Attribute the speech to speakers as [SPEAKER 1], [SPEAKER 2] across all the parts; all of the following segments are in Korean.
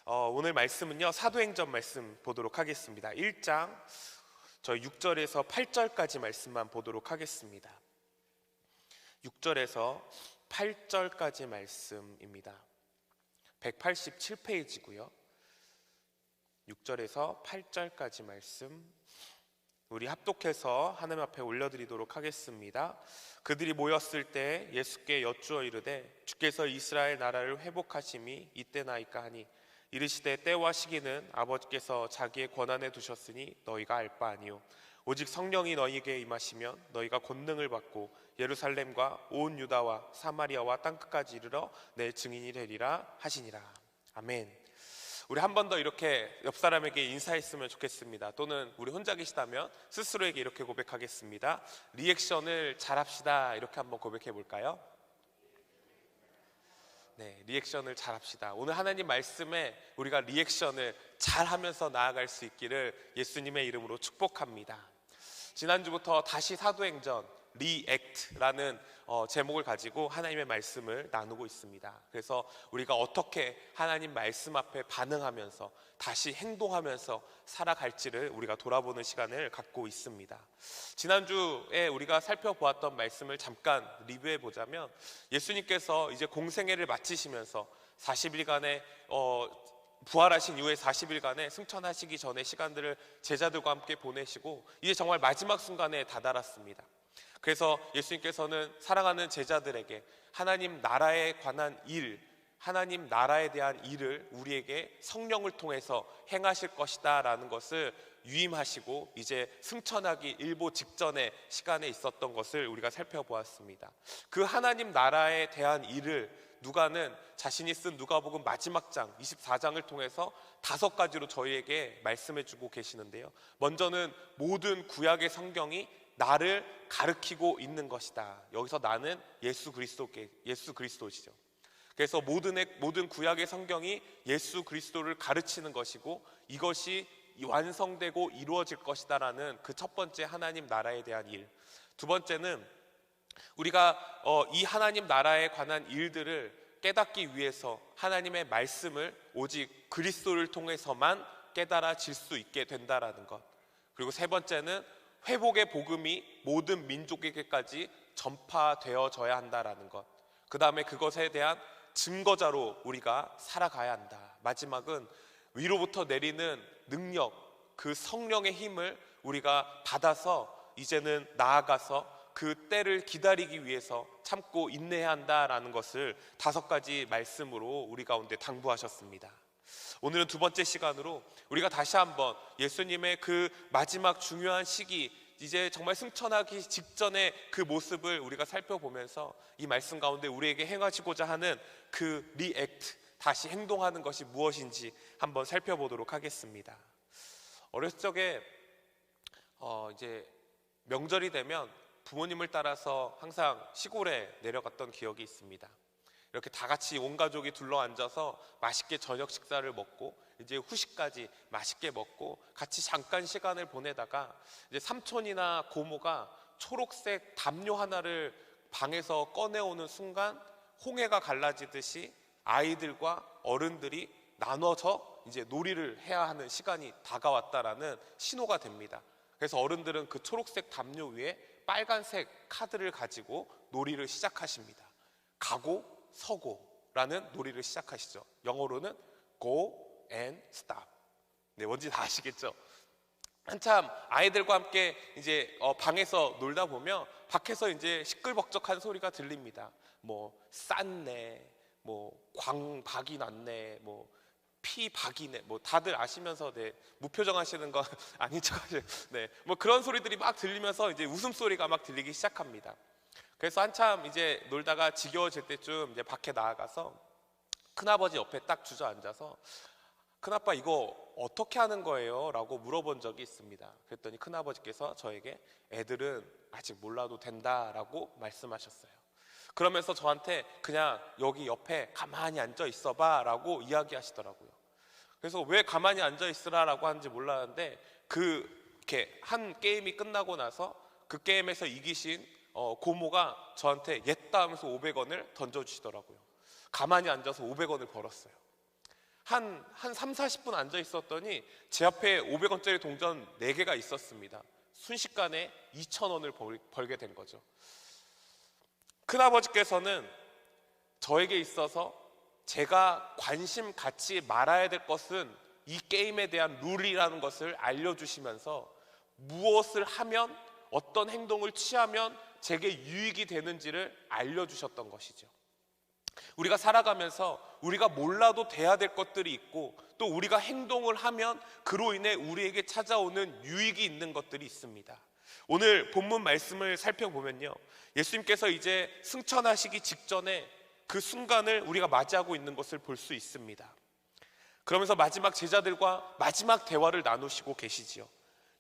[SPEAKER 1] 오늘 말씀은요, 사도행전 말씀 보도록 하겠습니다. 1장 저희 6절에서 8절까지 말씀만 보도록 하겠습니다. 6절에서 8절까지 말씀입니다. 187페이지고요. 6절에서 8절까지 말씀 우리 합독해서 하나님 앞에 올려드리도록 하겠습니다. 그들이 모였을 때 예수께 여쭈어 이르되 주께서 이스라엘 나라를 회복하심이 이때나이까 하니 이르시되 때와 시기는 아버지께서 자기의 권한에 두셨으니 너희가 알 바 아니요 오직 성령이 너희에게 임하시면 너희가 권능을 받고 예루살렘과 온 유다와 사마리아와 땅끝까지 이르러 내 증인이 되리라 하시니라. 아멘. 우리 한 번 더 이렇게 옆 사람에게 인사했으면 좋겠습니다. 또는 우리 혼자 계시다면 스스로에게 이렇게 고백하겠습니다. 리액션을 잘합시다. 이렇게 한번 고백해 볼까요? 네, 리액션을 잘합시다. 오늘 하나님 말씀에 우리가 리액션을 잘하면서 나아갈 수 있기를 예수님의 이름으로 축복합니다. 지난주부터 다시 사도행전 리액트라는 제목을 가지고 하나님의 말씀을 나누고 있습니다. 그래서 우리가 어떻게 하나님 말씀 앞에 반응하면서 다시 행동하면서 살아갈지를 우리가 돌아보는 시간을 갖고 있습니다. 지난주에 우리가 살펴보았던 말씀을 잠깐 리뷰해 보자면, 예수님께서 이제 공생애를 마치시면서 40일간의 부활하신 이후에 40일간의 승천하시기 전의 시간들을 제자들과 함께 보내시고 이제 정말 마지막 순간에 다다랐습니다. 그래서 예수님께서는 사랑하는 제자들에게 하나님 나라에 관한 일, 하나님 나라에 대한 일을 우리에게 성령을 통해서 행하실 것이다 라는 것을 유임하시고 이제 승천하기 일보 직전의 시간에 있었던 것을 우리가 살펴보았습니다. 그 하나님 나라에 대한 일을 누가는 자신이 쓴 누가복음 마지막 장 24장을 통해서 5가지로 저희에게 말씀해주고 계시는데요. 먼저는 모든 구약의 성경이 나를 가르치고 있는 것이다. 여기서 나는 예수 그리스도시죠. 그래서 모든 구약의 성경이 예수 그리스도를 가르치는 것이고 이것이 완성되고 이루어질 것이다라는 그 첫 번째 하나님 나라에 대한 일. 두 번째는 우리가 이 하나님 나라에 관한 일들을 깨닫기 위해서 하나님의 말씀을 오직 그리스도를 통해서만 깨달아질 수 있게 된다라는 것. 그리고 세 번째는 회복의 복음이 모든 민족에게까지 전파되어져야 한다라는 것. 그 다음에 그것에 대한 증거자로 우리가 살아가야 한다. 마지막은 위로부터 내리는 능력, 그 성령의 힘을 우리가 받아서 이제는 나아가서 그 때를 기다리기 위해서 참고 인내해야 한다라는 것을 5가지 말씀으로 우리 가운데 당부하셨습니다. 오늘은 두 번째 시간으로 우리가 다시 한번 예수님의 그 마지막 중요한 시기, 이제 정말 승천하기 직전의 그 모습을 우리가 살펴보면서 이 말씀 가운데 우리에게 행하시고자 하는 그 리액트, 다시 행동하는 것이 무엇인지 한번 살펴보도록 하겠습니다. 어렸을 적에 이제 명절이 되면 부모님을 따라서 항상 시골에 내려갔던 기억이 있습니다. 이렇게 다 같이 온 가족이 둘러앉아서 맛있게 저녁 식사를 먹고 이제 후식까지 맛있게 먹고 같이 잠깐 시간을 보내다가 이제 삼촌이나 고모가 초록색 담요 하나를 방에서 꺼내오는 순간 홍해가 갈라지듯이 아이들과 어른들이 나눠서 이제 놀이를 해야 하는 시간이 다가왔다라는 신호가 됩니다. 그래서 어른들은 그 초록색 담요 위에 빨간색 카드를 가지고 놀이를 시작하십니다. 가고 서고라는 놀이를 시작하시죠. 영어로는 go and stop. 네, 뭔지 다 아시겠죠? 한참 아이들과 함께 이제 방에서 놀다 보면 밖에서 이제 시끌벅적한 소리가 들립니다. 뭐 쌌네, 뭐 광박이 났네, 뭐 피박이네, 뭐 다들 아시면서 네, 무표정 하시는 거 아닌 척 하세요. 네, 뭐 그런 소리들이 막 들리면서 이제 웃음소리가 막 들리기 시작합니다. 그래서 한참 이제 놀다가 지겨워질 때쯤 이제 밖에 나아가서 큰아버지 옆에 딱 주저앉아서 큰아빠 이거 어떻게 하는 거예요? 라고 물어본 적이 있습니다. 그랬더니 큰아버지께서 저에게 애들은 아직 몰라도 된다라고 말씀하셨어요. 그러면서 저한테 그냥 여기 옆에 가만히 앉아 있어봐 라고 이야기하시더라고요. 그래서 왜 가만히 앉아 있으라라고 하는지 몰랐는데 이렇게 한 게임이 끝나고 나서 그 게임에서 이기신 고모가 저한테 옛다 하면서 500원을 던져주시더라고요. 가만히 앉아서 500원을 벌었어요. 한 3, 40분 앉아 있었더니 제 앞에 500원짜리 동전 4개가 있었습니다. 순식간에 2,000원을 벌게 된 거죠. 큰아버지께서는 저에게 있어서 제가 관심 갖지 말아야 될 것은 이 게임에 대한 룰이라는 것을 알려주시면서 무엇을 하면, 어떤 행동을 취하면 제게 유익이 되는지를 알려주셨던 것이죠. 우리가 살아가면서 우리가 몰라도 돼야 될 것들이 있고, 또 우리가 행동을 하면 그로 인해 우리에게 찾아오는 유익이 있는 것들이 있습니다. 오늘 본문 말씀을 살펴보면요, 예수님께서 이제 승천하시기 직전에 그 순간을 우리가 맞이하고 있는 것을 볼 수 있습니다. 그러면서 마지막 제자들과 마지막 대화를 나누시고 계시지요.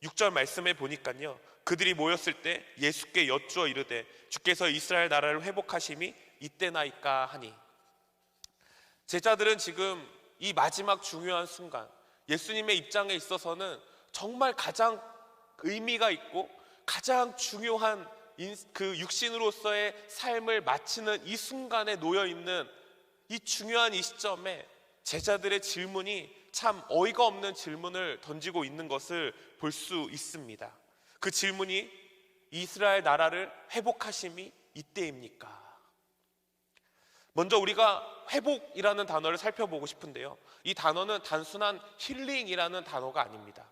[SPEAKER 1] 6절 말씀에 보니까요, 그들이 모였을 때 예수께 여쭈어 이르되 주께서 이스라엘 나라를 회복하심이 이때나이까 하니. 제자들은 지금 이 마지막 중요한 순간, 예수님의 입장에 있어서는 정말 가장 의미가 있고 가장 중요한 그 육신으로서의 삶을 마치는 이 순간에 놓여있는 이 중요한 이 시점에 제자들의 질문이 참 어이가 없는 질문을 던지고 있는 것을 볼 수 있습니다. 그 질문이 이스라엘 나라를 회복하심이 이때입니까? 먼저 우리가 회복이라는 단어를 살펴보고 싶은데요, 이 단어는 단순한 힐링이라는 단어가 아닙니다.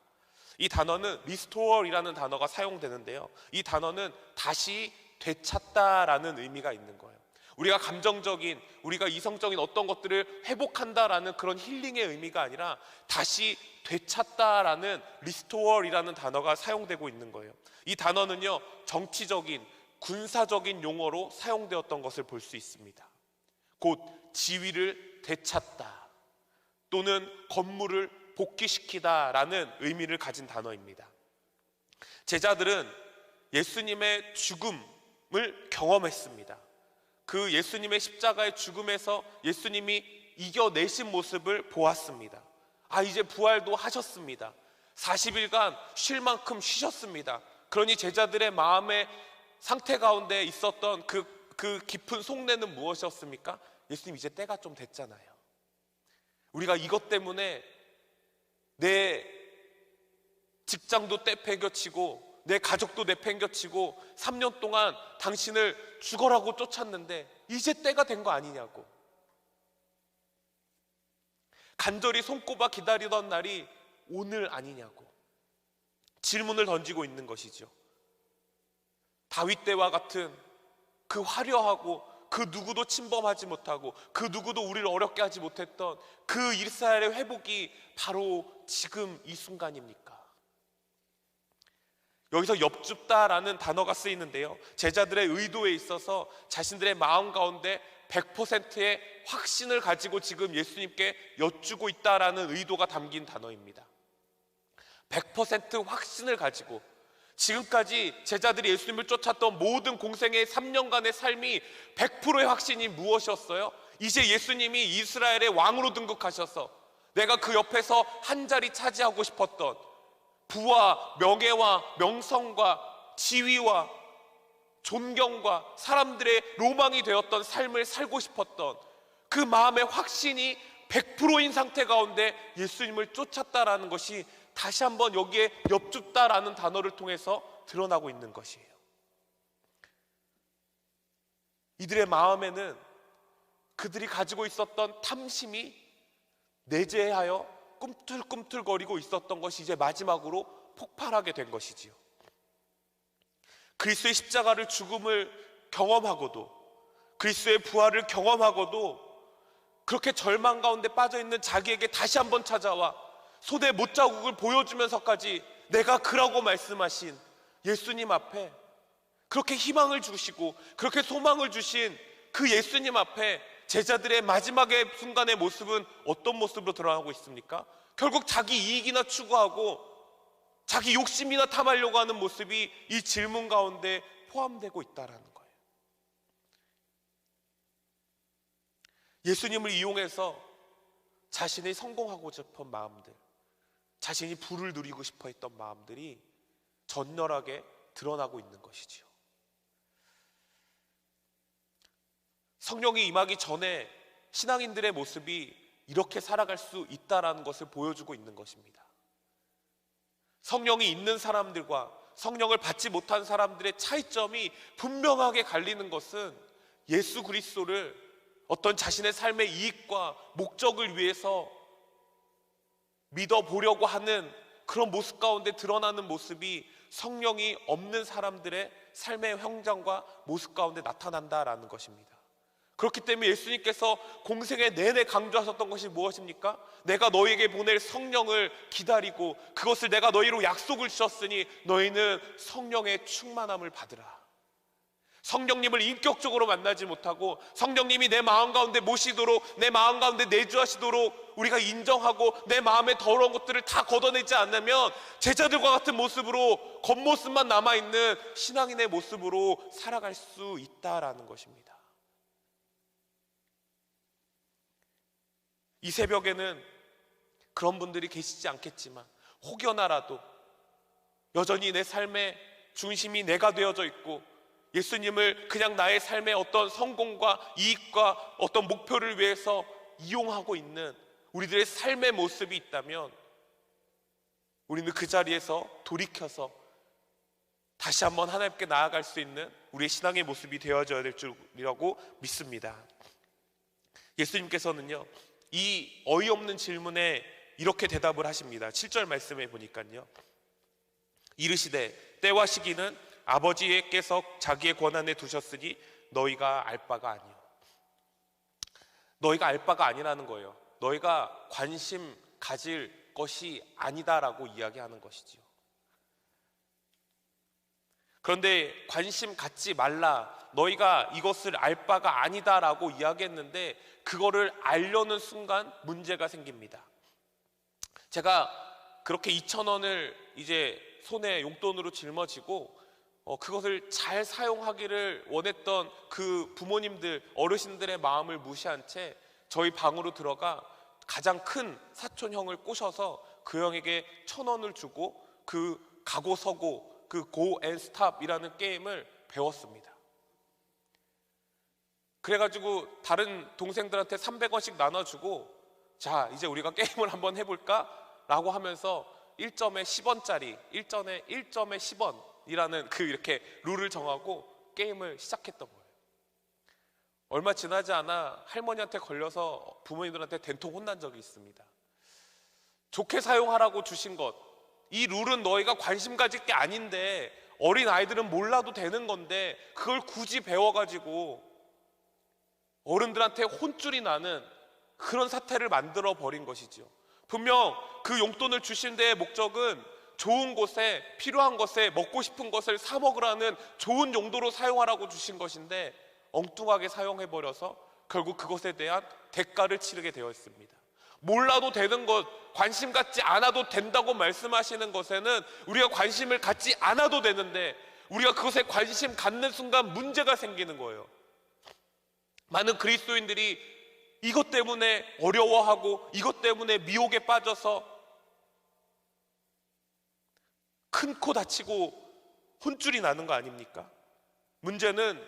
[SPEAKER 1] 이 단어는 리스토어이라는 단어가 사용되는데요, 이 단어는 다시 되찾다라는 의미가 있는 거예요. 우리가 감정적인, 우리가 이성적인 어떤 것들을 회복한다라는 그런 힐링의 의미가 아니라 다시 되찾다라는 리스토어이라는 단어가 사용되고 있는 거예요. 이 단어는요, 정치적인, 군사적인 용어로 사용되었던 것을 볼 수 있습니다. 곧 지위를 되찾다 또는 건물을 복귀시키다라는 의미를 가진 단어입니다. 제자들은 예수님의 죽음을 경험했습니다. 그 예수님의 십자가의 죽음에서 예수님이 이겨내신 모습을 보았습니다. 이제 부활도 하셨습니다. 40일간 쉴 만큼 쉬셨습니다. 그러니 제자들의 마음의 상태 가운데 있었던 그 깊은 속내는 무엇이었습니까? 예수님, 이제 때가 좀 됐잖아요. 우리가 이것 때문에 내 직장도 떼팽겨치고 내 가족도 내팽겨치고 3년 동안 당신을 죽어라고 쫓았는데 이제 때가 된 거 아니냐고, 간절히 손꼽아 기다리던 날이 오늘 아니냐고 질문을 던지고 있는 것이죠. 다윗 때와 같은 그 화려하고 그 누구도 침범하지 못하고 그 누구도 우리를 어렵게 하지 못했던 그 이스라엘의 회복이 바로 지금 이 순간입니까? 여기서 엽줍다라는 단어가 쓰이는데요, 제자들의 의도에 있어서 자신들의 마음 가운데 100%의 확신을 가지고 지금 예수님께 여쭈고 있다라는 의도가 담긴 단어입니다. 100% 확신을 가지고 지금까지 제자들이 예수님을 쫓았던 모든 공생의 3년간의 삶이 100%의 확신이 무엇이었어요? 이제 예수님이 이스라엘의 왕으로 등극하셔서 내가 그 옆에서 한 자리 차지하고 싶었던 부와 명예와 명성과 지위와 존경과 사람들의 로망이 되었던 삶을 살고 싶었던 그 마음의 확신이 100%인 상태 가운데 예수님을 쫓았다라는 것이 다시 한번 여기에 엽줍다라는 단어를 통해서 드러나고 있는 것이에요. 이들의 마음에는 그들이 가지고 있었던 탐심이 내재하여 꿈틀꿈틀거리고 있었던 것이 이제 마지막으로 폭발하게 된 것이지요. 그리스도의 십자가를 죽음을 경험하고도 그리스도의 부활을 경험하고도 그렇게 절망 가운데 빠져있는 자기에게 다시 한번 찾아와 손에 못자국을 보여주면서까지 내가 그라고 말씀하신 예수님 앞에 그렇게 희망을 주시고 그렇게 소망을 주신 그 예수님 앞에 제자들의 마지막의 순간의 모습은 어떤 모습으로 드러나고 있습니까? 결국 자기 이익이나 추구하고 자기 욕심이나 탐하려고 하는 모습이 이 질문 가운데 포함되고 있다는 거예요. 예수님을 이용해서 자신이 성공하고 싶은 마음들, 자신이 부를 누리고 싶어 했던 마음들이 전렬하게 드러나고 있는 것이지요. 성령이 임하기 전에 신앙인들의 모습이 이렇게 살아갈 수 있다라는 것을 보여주고 있는 것입니다. 성령이 있는 사람들과 성령을 받지 못한 사람들의 차이점이 분명하게 갈리는 것은 예수 그리스도를 어떤 자신의 삶의 이익과 목적을 위해서 믿어보려고 하는 그런 모습 가운데 드러나는 모습이 성령이 없는 사람들의 삶의 현장과 모습 가운데 나타난다라는 것입니다. 그렇기 때문에 예수님께서 공생애 내내 강조하셨던 것이 무엇입니까? 내가 너희에게 보낼 성령을 기다리고 그것을 내가 너희로 약속을 주셨으니 너희는 성령의 충만함을 받으라. 성령님을 인격적으로 만나지 못하고 성령님이 내 마음 가운데 모시도록, 내 마음 가운데 내주하시도록 우리가 인정하고 내 마음의 더러운 것들을 다 걷어내지 않으면 제자들과 같은 모습으로 겉모습만 남아있는 신앙인의 모습으로 살아갈 수 있다라는 것입니다. 이 새벽에는 그런 분들이 계시지 않겠지만 혹여나라도 여전히 내 삶의 중심이 내가 되어져 있고 예수님을 그냥 나의 삶의 어떤 성공과 이익과 어떤 목표를 위해서 이용하고 있는 우리들의 삶의 모습이 있다면 우리는 그 자리에서 돌이켜서 다시 한번 하나님께 나아갈 수 있는 우리의 신앙의 모습이 되어져야 될 줄이라고 믿습니다. 예수님께서는요, 이 어이없는 질문에 이렇게 대답을 하십니다. 7절 말씀에 보니까요, 이르시되 때와 시기는 아버지께서 자기의 권한에 두셨으니 너희가 알 바가 아니요. 너희가 알 바가 아니라는 거예요. 너희가 관심 가질 것이 아니다라고 이야기하는 것이지요. 그런데 관심 갖지 말라, 너희가 이것을 알 바가 아니다라고 이야기했는데 그거를 알려는 순간 문제가 생깁니다. 제가 그렇게 2,000원을 이제 손에 용돈으로 짊어지고 그것을 잘 사용하기를 원했던 그 부모님들, 어르신들의 마음을 무시한 채 저희 방으로 들어가 가장 큰 사촌 형을 꼬셔서 그 형에게 1,000원을 주고 그 가고 서고 그 고 앤 스탑이라는 게임을 배웠습니다. 그래가지고 다른 동생들한테 300원씩 나눠주고 자, 이제 우리가 게임을 한번 해볼까? 라고 하면서 1점에 10원짜리, 1점에 10원 이라는 그 이렇게 룰을 정하고 게임을 시작했던 거예요. 얼마 지나지 않아 할머니한테 걸려서 부모님들한테 된통 혼난 적이 있습니다. 좋게 사용하라고 주신 것, 이 룰은 너희가 관심 가질 게 아닌데 어린 아이들은 몰라도 되는 건데 그걸 굳이 배워가지고 어른들한테 혼쭐이 나는 그런 사태를 만들어 버린 것이죠. 분명 그 용돈을 주신 데의 목적은 좋은 곳에, 필요한 것에, 먹고 싶은 것을 사 먹으라는 좋은 용도로 사용하라고 주신 것인데 엉뚱하게 사용해버려서 결국 그것에 대한 대가를 치르게 되어 있습니다. 몰라도 되는 것, 관심 갖지 않아도 된다고 말씀하시는 것에는 우리가 관심을 갖지 않아도 되는데 우리가 그것에 관심 갖는 순간 문제가 생기는 거예요. 많은 그리스도인들이 이것 때문에 어려워하고 이것 때문에 미혹에 빠져서 큰 코 다치고 혼쭐이 나는 거 아닙니까? 문제는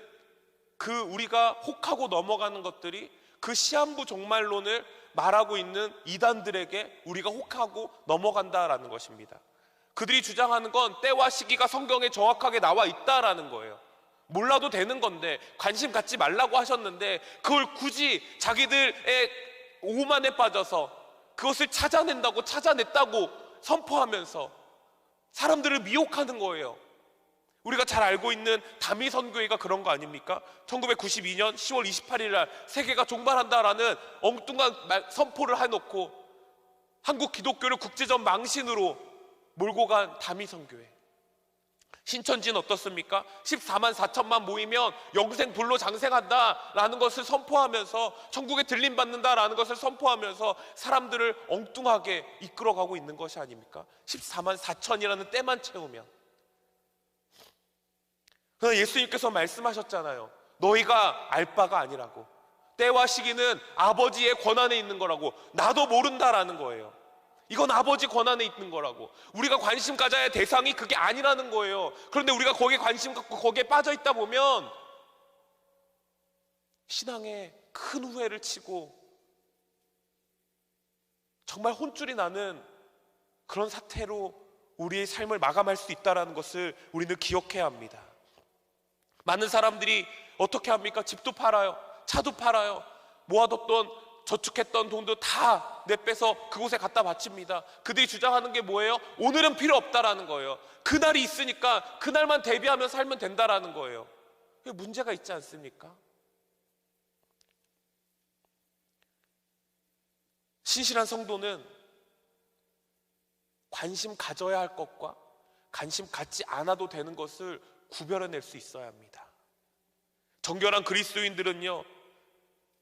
[SPEAKER 1] 그 우리가 혹하고 넘어가는 것들이 그 시한부 종말론을 말하고 있는 이단들에게 우리가 혹하고 넘어간다라는 것입니다. 그들이 주장하는 건 때와 시기가 성경에 정확하게 나와 있다라는 거예요. 몰라도 되는 건데 관심 갖지 말라고 하셨는데 그걸 굳이 자기들의 오만에 빠져서 그것을 찾아냈다고 선포하면서 사람들을 미혹하는 거예요. 우리가 잘 알고 있는 다미선교회가 그런 거 아닙니까? 1992년 10월 28일 날 세계가 종말한다라는 엉뚱한 선포를 해놓고 한국 기독교를 국제적 망신으로 몰고 간 다미선교회. 신천지는 어떻습니까? 14만 4천만 모이면 영생 불로 장생한다라는 것을 선포하면서 천국에 들림받는다라는 것을 선포하면서 사람들을 엉뚱하게 이끌어가고 있는 것이 아닙니까? 14만 4천이라는 때만 채우면. 그래서 예수님께서 말씀하셨잖아요. 너희가 알 바가 아니라고. 때와 시기는 아버지의 권한에 있는 거라고. 나도 모른다라는 거예요. 이건 아버지 권한에 있는 거라고. 우리가 관심 가져야 할 대상이 그게 아니라는 거예요. 그런데 우리가 거기에 관심 갖고 거기에 빠져 있다 보면 신앙에 큰 후회를 치고 정말 혼쭐이 나는 그런 사태로 우리의 삶을 마감할 수 있다는 것을 우리는 기억해야 합니다. 많은 사람들이 어떻게 합니까? 집도 팔아요, 차도 팔아요, 모아뒀던 저축했던 돈도 다 내빼서 그곳에 갖다 바칩니다. 그들이 주장하는 게 뭐예요? 오늘은 필요 없다라는 거예요. 그날이 있으니까 그날만 대비하며 살면 된다라는 거예요. 문제가 있지 않습니까? 신실한 성도는 관심 가져야 할 것과 관심 갖지 않아도 되는 것을 구별해낼 수 있어야 합니다. 정결한 그리스도인들은요,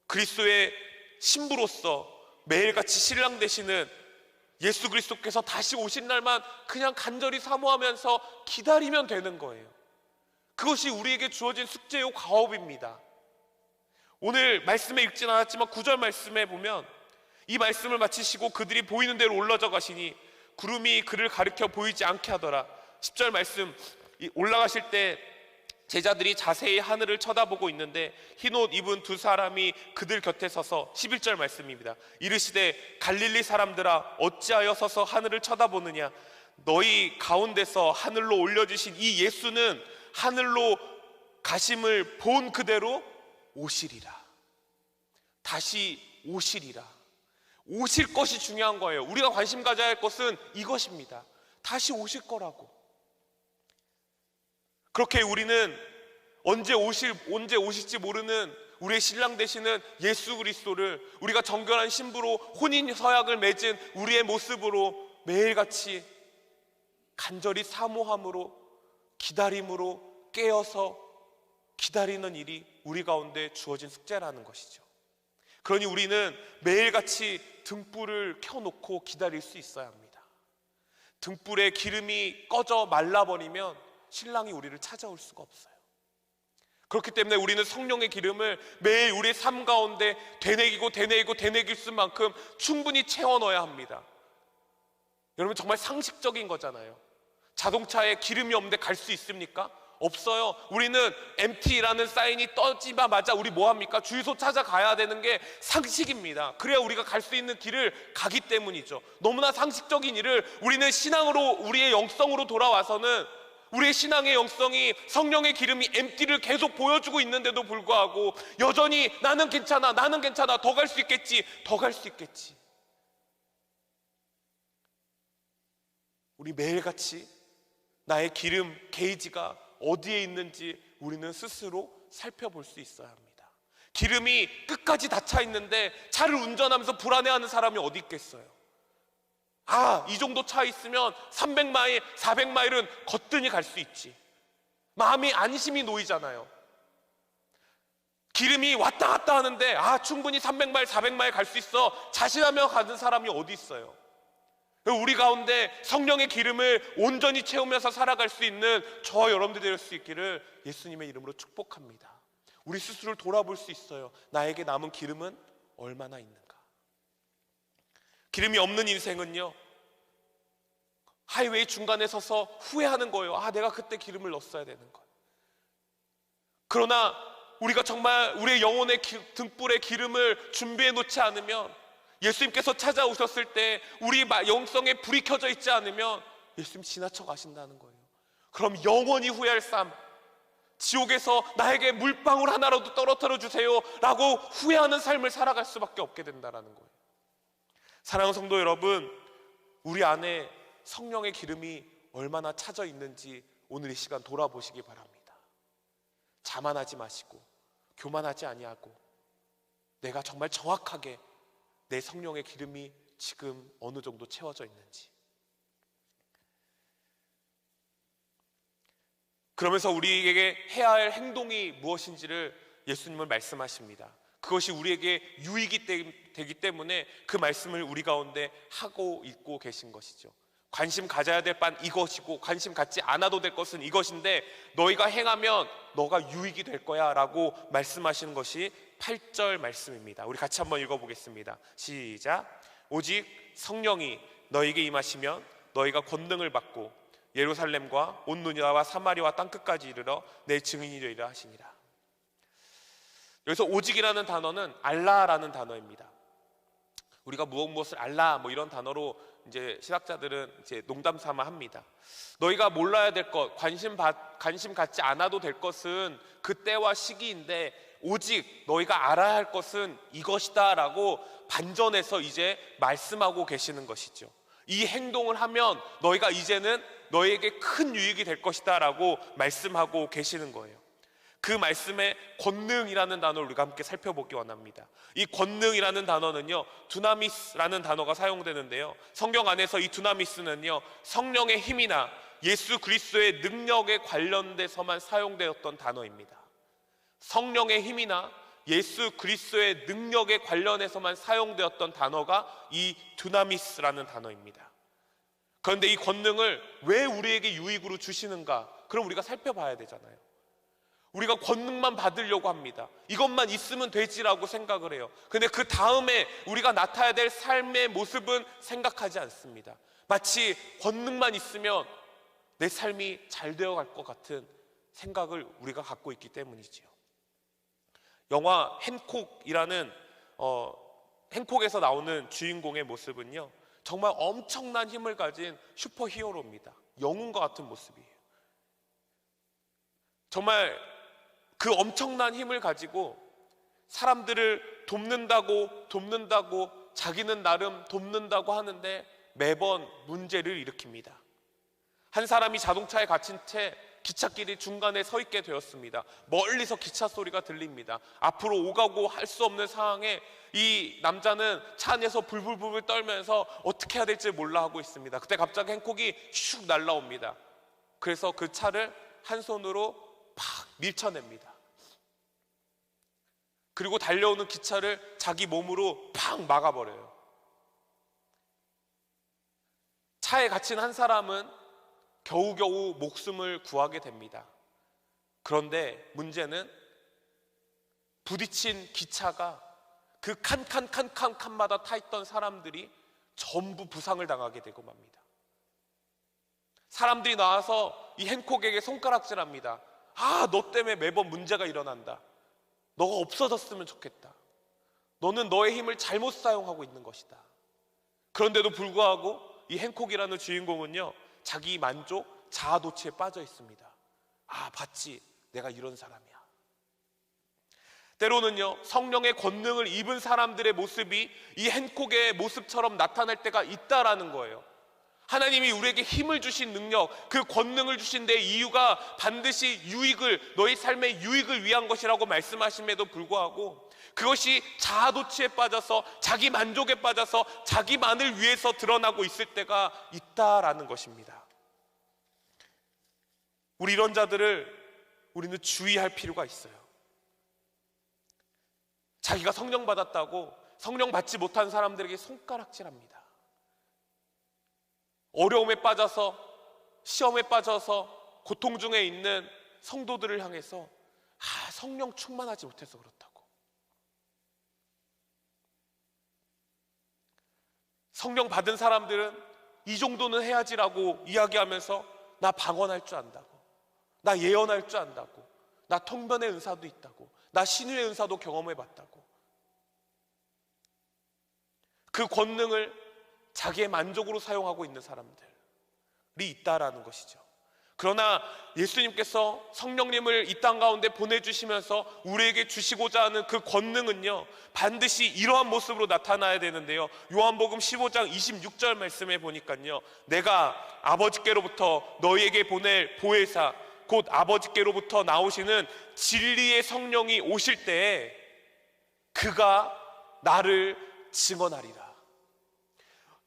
[SPEAKER 1] 그리스도의 신부로서 매일같이 신랑 되시는 예수 그리스도께서 다시 오신 날만 그냥 간절히 사모하면서 기다리면 되는 거예요. 그것이 우리에게 주어진 숙제요 과업입니다. 오늘 말씀에 읽진 않았지만 9절 말씀에 보면 이 말씀을 마치시고 그들이 보이는 대로 올라져 가시니 구름이 그를 가리켜 보이지 않게 하더라. 10절 말씀, 올라가실 때 제자들이 자세히 하늘을 쳐다보고 있는데 흰옷 입은 두 사람이 그들 곁에 서서 11절 말씀입니다. 이르시되 갈릴리 사람들아 어찌하여 서서 하늘을 쳐다보느냐. 너희 가운데서 하늘로 올려주신 이 예수는 하늘로 가심을 본 그대로 오시리라. 다시 오시리라. 오실 것이 중요한 거예요. 우리가 관심 가져야 할 것은 이것입니다. 다시 오실 거라고. 그렇게 우리는 언제 오실지 모르는 우리의 신랑 되시는 예수 그리스도를 우리가 정결한 신부로 혼인 서약을 맺은 우리의 모습으로 매일같이 간절히 사모함으로 기다림으로 깨어서 기다리는 일이 우리 가운데 주어진 숙제라는 것이죠. 그러니 우리는 매일같이 등불을 켜놓고 기다릴 수 있어야 합니다. 등불에 기름이 꺼져 말라버리면 신랑이 우리를 찾아올 수가 없어요. 그렇기 때문에 우리는 성령의 기름을 매일 우리의 삶 가운데 되뇌길 수만큼 충분히 채워 넣어야 합니다. 여러분, 정말 상식적인 거잖아요. 자동차에 기름이 없는데 갈 수 있습니까? 없어요. 우리는 MT라는 사인이 떠지자마자 우리 뭐 합니까? 주유소 찾아가야 되는 게 상식입니다. 그래야 우리가 갈 수 있는 길을 가기 때문이죠. 너무나 상식적인 일을 우리는 신앙으로, 우리의 영성으로 돌아와서는 우리의 신앙의 영성이 성령의 기름이 MT를 계속 보여주고 있는데도 불구하고 여전히 나는 괜찮아, 더 갈 수 있겠지. 우리 매일같이 나의 기름 게이지가 어디에 있는지 우리는 스스로 살펴볼 수 있어야 합니다. 기름이 끝까지 닫혀 있는데 차를 운전하면서 불안해하는 사람이 어디 있겠어요? 이 정도 차 있으면 300마일, 400마일은 거뜬히 갈 수 있지. 마음이 안심이 놓이잖아요. 기름이 왔다 갔다 하는데 충분히 300마일, 400마일 갈 수 있어 자신하며 가는 사람이 어디 있어요? 우리 가운데 성령의 기름을 온전히 채우면서 살아갈 수 있는 저와 여러분들이 될 수 있기를 예수님의 이름으로 축복합니다. 우리 스스로를 돌아볼 수 있어요. 나에게 남은 기름은 얼마나 있는가? 기름이 없는 인생은요, 하이웨이 중간에 서서 후회하는 거예요. 내가 그때 기름을 넣었어야 되는 걸. 그러나 우리가 정말 우리의 영혼의 등불에 기름을 준비해 놓지 않으면, 예수님께서 찾아오셨을 때 우리 영성에 불이 켜져 있지 않으면 예수님 지나쳐 가신다는 거예요. 그럼 영원히 후회할 삶, 지옥에서 나에게 물방울 하나라도 떨어뜨려 주세요 라고 후회하는 삶을 살아갈 수밖에 없게 된다는 거예요. 사랑하는 성도 여러분, 우리 안에 성령의 기름이 얼마나 차져 있는지 오늘 이 시간 돌아보시기 바랍니다. 자만하지 마시고 교만하지 아니하고 내가 정말 정확하게 내 성령의 기름이 지금 어느 정도 채워져 있는지. 그러면서 우리에게 해야 할 행동이 무엇인지를 예수님은 말씀하십니다. 그것이 우리에게 유익이 되기 때문에 그 말씀을 우리 가운데 하고 있고 계신 것이죠. 관심 가져야 될 바는 이것이고 관심 갖지 않아도 될 것은 이것인데 너희가 행하면 너가 유익이 될 거야 라고 말씀하시는 것이 8절 말씀입니다. 우리 같이 한번 읽어보겠습니다. 시작. 오직 성령이 너희에게 임하시면 너희가 권능을 받고 예루살렘과 온 유다와 사마리아와 땅끝까지 이르러 내 증인이 되리라 하시니라. 여기서 오직이라는 단어는 알라라는 단어입니다. 우리가 무엇을 알라 뭐 이런 단어로 이제 신학자들은 이제 농담 삼아 합니다. 너희가 몰라야 될 것, 관심 갖지 않아도 될 것은 그때와 시기인데 오직 너희가 알아야 할 것은 이것이다 라고 반전해서 이제 말씀하고 계시는 것이죠. 이 행동을 하면 너희가 이제는 너희에게 큰 유익이 될 것이다 라고 말씀하고 계시는 거예요. 그 말씀에 권능이라는 단어를 우리가 함께 살펴보기 원합니다. 이 권능이라는 단어는요, 두나미스라는 단어가 사용되는데요, 성경 안에서 이 두나미스는요, 성령의 힘이나 예수 그리스도의 능력에 관련돼서만 사용되었던 단어입니다. 성령의 힘이나 예수 그리스도의 능력에 관련해서만 사용되었던 단어가 이 두나미스라는 단어입니다. 그런데 이 권능을 왜 우리에게 유익으로 주시는가? 그럼 우리가 살펴봐야 되잖아요. 우리가 권능만 받으려고 합니다. 이것만 있으면 되지라고 생각을 해요. 근데 그 다음에 우리가 나타나야 될 삶의 모습은 생각하지 않습니다. 마치 권능만 있으면 내 삶이 잘 되어갈 것 같은 생각을 우리가 갖고 있기 때문이지요. 영화 행콕이라는 행콕에서 나오는 주인공의 모습은요, 정말 엄청난 힘을 가진 슈퍼히어로입니다. 영웅과 같은 모습이에요. 정말 그 엄청난 힘을 가지고 사람들을 돕는다고 자기는 나름 돕는다고 하는데 매번 문제를 일으킵니다. 한 사람이 자동차에 갇힌 채 기찻길이 중간에 서 있게 되었습니다. 멀리서 기차 소리가 들립니다. 앞으로 오가고 할 수 없는 상황에 이 남자는 차 안에서 불불불 떨면서 어떻게 해야 될지 몰라 하고 있습니다. 그때 갑자기 행콕이 슉 날라옵니다. 그래서 그 차를 한 손으로 팍 밀쳐냅니다. 그리고 달려오는 기차를 자기 몸으로 팍 막아버려요. 차에 갇힌 한 사람은 겨우겨우 목숨을 구하게 됩니다. 그런데 문제는 부딪힌 기차가 그 칸마다 타 있던 사람들이 전부 부상을 당하게 되고 맙니다. 사람들이 나와서 이 행콕에게 손가락질합니다. 너 때문에 매번 문제가 일어난다. 너가 없어졌으면 좋겠다. 너는 너의 힘을 잘못 사용하고 있는 것이다. 그런데도 불구하고 이 행콕이라는 주인공은요, 자기 만족, 자아도취에 빠져 있습니다. 봤지, 내가 이런 사람이야. 때로는요, 성령의 권능을 입은 사람들의 모습이 이 행콕의 모습처럼 나타날 때가 있다라는 거예요. 하나님이 우리에게 힘을 주신 능력, 그 권능을 주신 데 이유가 반드시 너희 삶의 유익을 위한 것이라고 말씀하심에도 불구하고 그것이 자아도취에 빠져서 자기 만족에 빠져서 자기만을 위해서 드러나고 있을 때가 있다라는 것입니다. 우리 이런 자들을 우리는 주의할 필요가 있어요. 자기가 성령 받았다고 성령 받지 못한 사람들에게 손가락질합니다. 어려움에 빠져서, 시험에 빠져서 고통 중에 있는 성도들을 향해서 성령 충만하지 못해서 그렇다고, 성령 받은 사람들은 이 정도는 해야지라고 이야기하면서 나 방언할 줄 안다고, 나 예언할 줄 안다고, 나 통변의 은사도 있다고, 나 신유의 은사도 경험해봤다고, 그 권능을 자기의 만족으로 사용하고 있는 사람들이 있다라는 것이죠. 그러나 예수님께서 성령님을 이 땅 가운데 보내주시면서 우리에게 주시고자 하는 그 권능은요, 반드시 이러한 모습으로 나타나야 되는데요, 요한복음 15장 26절 말씀에 보니까요, 내가 아버지께로부터 너희에게 보낼 보혜사, 곧 아버지께로부터 나오시는 진리의 성령이 오실 때에 그가 나를 증언하리라.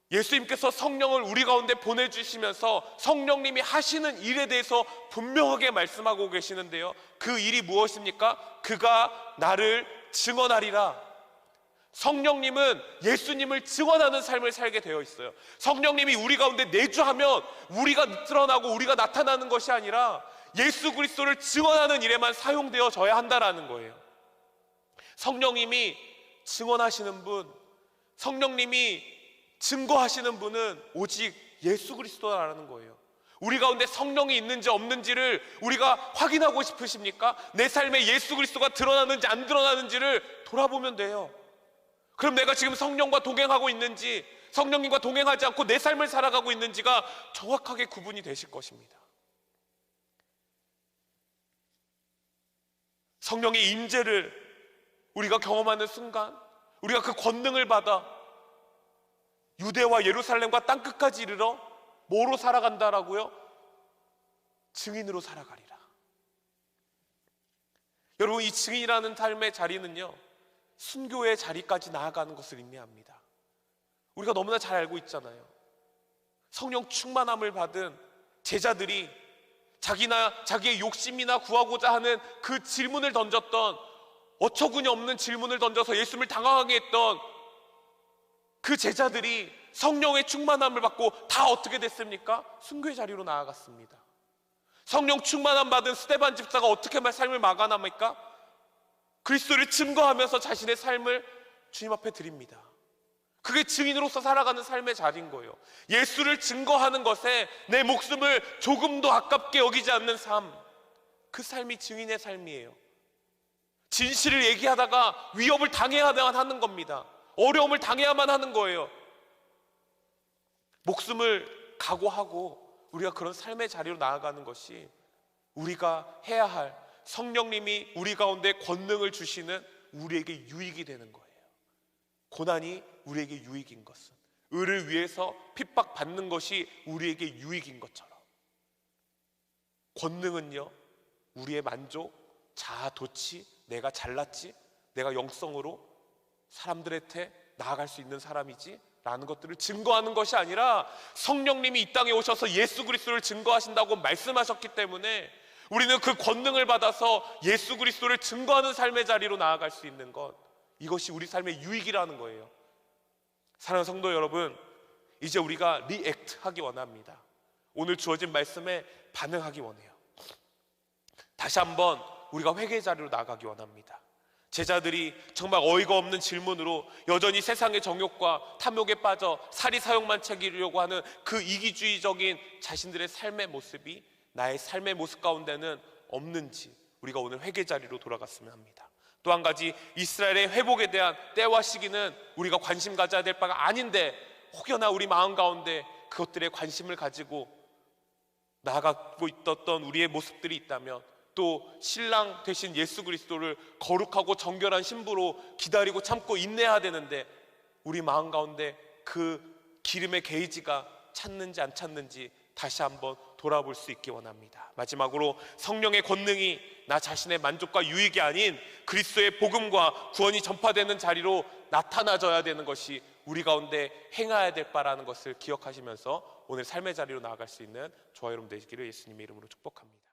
[SPEAKER 1] 예수님께서 성령을 우리 가운데 보내주시면서 성령님이 하시는 일에 대해서 분명하게 말씀하고 계시는데요, 그 일이 무엇입니까? 그가 나를 증언하리라. 성령님은 예수님을 증언하는 삶을 살게 되어 있어요. 성령님이 우리 가운데 내주하면 우리가 드러나고 우리가 나타나는 것이 아니라 예수 그리스도를 증언하는 일에만 사용되어져야 한다라는 거예요. 성령님이 증언하시는 분, 성령님이 증거하시는 분은 오직 예수 그리스도라는 거예요. 우리 가운데 성령이 있는지 없는지를 우리가 확인하고 싶으십니까? 내 삶에 예수 그리스도가 드러나는지 안 드러나는지를 돌아보면 돼요. 그럼 내가 지금 성령과 동행하고 있는지, 성령님과 동행하지 않고 내 삶을 살아가고 있는지가 정확하게 구분이 되실 것입니다. 성령의 임재를 우리가 경험하는 순간, 우리가 그 권능을 받아 유대와 예루살렘과 땅끝까지 이르러 뭐로 살아간다라고요? 증인으로 살아가리라. 여러분, 이 증인이라는 삶의 자리는요, 순교의 자리까지 나아가는 것을 의미합니다. 우리가 너무나 잘 알고 있잖아요. 성령 충만함을 받은 제자들이 자기의 욕심이나 구하고자 하는 그 질문을 던졌던, 어처구니 없는 질문을 던져서 예수님을 당황하게 했던 그 제자들이 성령의 충만함을 받고 다 어떻게 됐습니까? 순교의 자리로 나아갔습니다. 성령 충만함 받은 스데반 집사가 어떻게 삶을 마감합니까? 그리스도를 증거하면서 자신의 삶을 주님 앞에 드립니다. 그게 증인으로서 살아가는 삶의 자리인 거예요. 예수를 증거하는 것에 내 목숨을 조금도 아깝게 여기지 않는 삶, 그 삶이 증인의 삶이에요. 진실을 얘기하다가 위협을 당해야만 하는 겁니다. 어려움을 당해야만 하는 거예요. 목숨을 각오하고 우리가 그런 삶의 자리로 나아가는 것이 우리가 해야 할, 성령님이 우리 가운데 권능을 주시는 우리에게 유익이 되는 거예요. 고난이 우리에게 유익인 것은, 의를 위해서 핍박받는 것이 우리에게 유익인 것처럼, 권능은요, 우리의 만족, 자아 도취, 내가 잘났지, 내가 영성으로 사람들한테 나아갈 수 있는 사람이지 라는 것들을 증거하는 것이 아니라, 성령님이 이 땅에 오셔서 예수 그리스도를 증거하신다고 말씀하셨기 때문에 우리는 그 권능을 받아서 예수 그리스도를 증거하는 삶의 자리로 나아갈 수 있는 것, 이것이 우리 삶의 유익이라는 거예요. 사랑하는 성도 여러분, 이제 우리가 리액트 하기 원합니다. 오늘 주어진 말씀에 반응하기 원해요. 다시 한번 우리가 회개의 자리로 나아가기 원합니다. 제자들이 정말 어이가 없는 질문으로 여전히 세상의 정욕과 탐욕에 빠져 사리사욕만 챙기려고 하는 그 이기주의적인 자신들의 삶의 모습이 나의 삶의 모습 가운데는 없는지 우리가 오늘 회개 자리로 돌아갔으면 합니다. 또 한 가지, 이스라엘의 회복에 대한 때와 시기는 우리가 관심 가져야 될 바가 아닌데, 혹여나 우리 마음 가운데 그것들에 관심을 가지고 나아가고 있었던 우리의 모습들이 있다면, 또 신랑 되신 예수 그리스도를 거룩하고 정결한 신부로 기다리고 참고 인내해야 되는데 우리 마음 가운데 그 기름의 게이지가 찼는지 안 찼는지 다시 한번 돌아볼 수 있기 원합니다. 마지막으로, 성령의 권능이 나 자신의 만족과 유익이 아닌 그리스도의 복음과 구원이 전파되는 자리로 나타나져야 되는 것이 우리 가운데 행해야 될 바라는 것을 기억하시면서 오늘 삶의 자리로 나아갈 수 있는 저와 여러분 되시기를 예수님의 이름으로 축복합니다.